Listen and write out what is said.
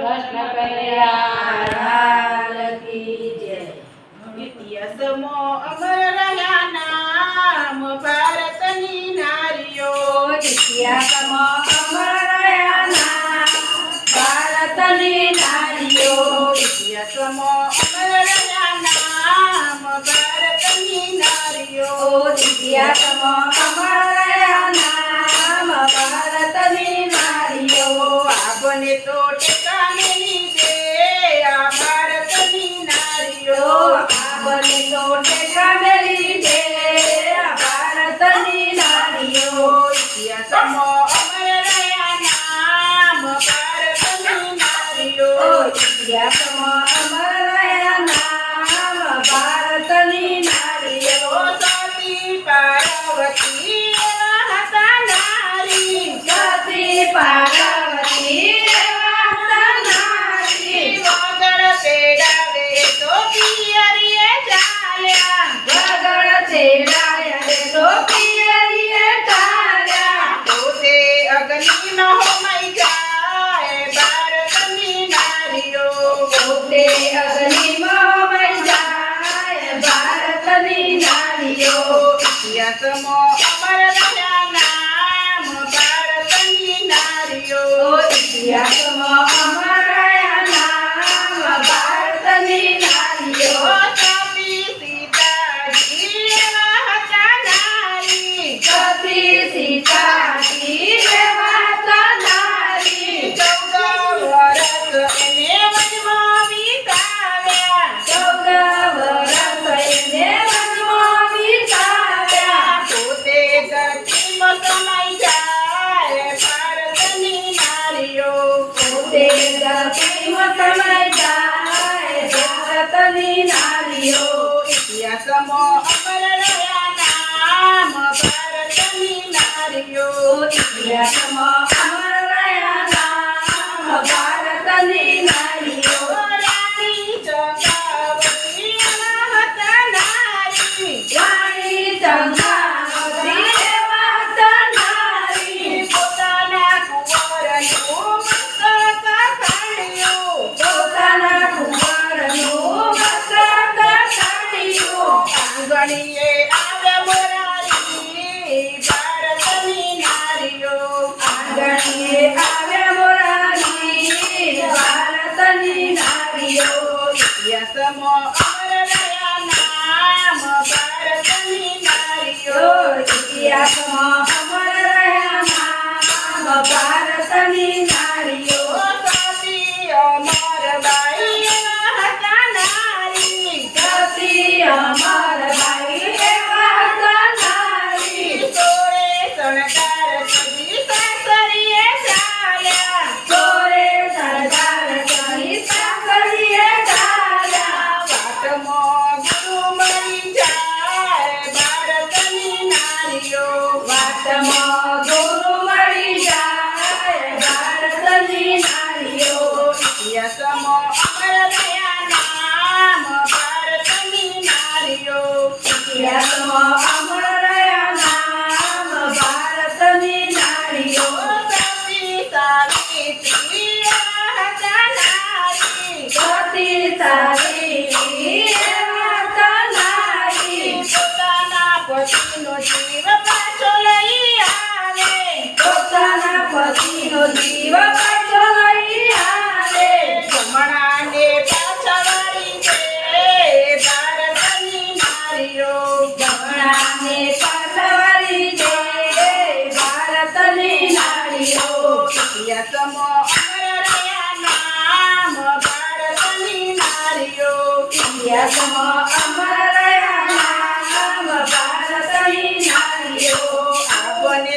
કૃષ્ણ કનૈયા લાલ કી જય. ઇતિહાસમાં અમર રહ્યા નામ ભારતની નારીઓ. ઇતિહાસમાં અમર રહ્યા નામ ભારતની નારીઓ. ઇતિહાસમાં અમર રહ્યા નામ ભારતની નારીઓ. ઇતિહાસમાં અમર રહ્યા નામ ભારતની નારીઓ. આપને તો ઠેકાને લીધે આ ભારતની નારીઓ. આપને તો ઠેકાને લીધે આ ભારતની નારીઓ. ઇતિહાસમાં અમર રહ્યા નામ ભારતની નારીઓ. ઇતિહાસમાં અમર રહ્યા નામ ભારતની નારીઓ. સતી પાર્વતી એવા હતા નારી. સતી પાર્વતી એવા હતા નારી. વગર તેડાવે તો પિયરીએ ચાલ્યા. વગર તેડાવે તો પિયરીએ ચાલ્યા. પોતે અગ્નિમાં હોમાઈ જાય ભારતની નારીઓ. પોતે અગ્નિમાં હોમાઈ જાય ભારતની નારીઓ. ઇતિહાસમાં અમર રહ્યા નામ ભારતની નારીઓ. ઇતિહાસમાં અમર રહ્યા નામ ભારતની નારીઓ. સતી સીતાજી એવા હતા નારી. સતી સીતાજી એવા હતા નારી. 14 વર્ષ એને વનમાં વિતાવ્યા. 14 વર્ષ એને વનમાં વિતાવ્યા. પોતે ધરતીમાં સમાઈ જાય ભારતની નારીઓ. પોતે ધરતીમાં સમાઈ જાય ભારતની નારીઓ. ઇતિહાસમાં અમર રહ્યા નામ ભારતની નારીઓ. ઇતિહાસમાં અમર રહ્યા નામ ભારતની નારીઓ. રાણી ચંદ્રાવતી એવા હતા નારી. રાણી ચંદ્રાવતી એવા હતા નારી. પોતાના કુંવરનું મસ્તક કાઢ્યું. પોતાના કુંવરનું મસ્તક કાઢ્યું. આંગણીએ આવે મોરારી ભારતની નારીઓ. આંગણીએ આવ્યા મોરારી ભારતની નારીઓ. ઇતિહાસમાં અમર રહ્યા નામ ભારતની નારીઓ. ઇતિહાસમાં અમર રહ્યા નામ ભારતની નારીઓ. સતી અમરબાઈ એવા હતા નારી. સતી અમરબાઈ એવા હતા નારી. સોળે શણગાર સજી સાસરીએ ચાલ્યા. ચોરે સરદાર કરી સાકરીએ ચાલ્યા. વાટમાં ગુરુ મળી જાય ભારતની નારીઓ. વાટમાં ગુરુ મળી જાય ભારતની નારીઓ. ઇતિહાસમાં અમર રહ્યા નામ ભારતની નારીઓ. ઇતિહાસમાં અમર રહ્યા નામ ભારતની નારીઓ. સતી સાવિત્રી એવા હતા નારી. સતી સાવિત્રી એવા હતા નારી. પોતાના પતિનો જીવ પાછો લઈ આવે. પોતાના પતિનો જીવ પાછો લઈ આવે. જમણાને પાછા વાળી દે ભારતની નારીઓ. જમણાને પાછળવાળી દે ભારતની નારીઓ. ઇતિહાસમાં અમર રહ્યા નામ ભારતની નારીઓ. ઇતિહાસમાં અમર રહ્યા નામ ભારતની નારીઓ. આપને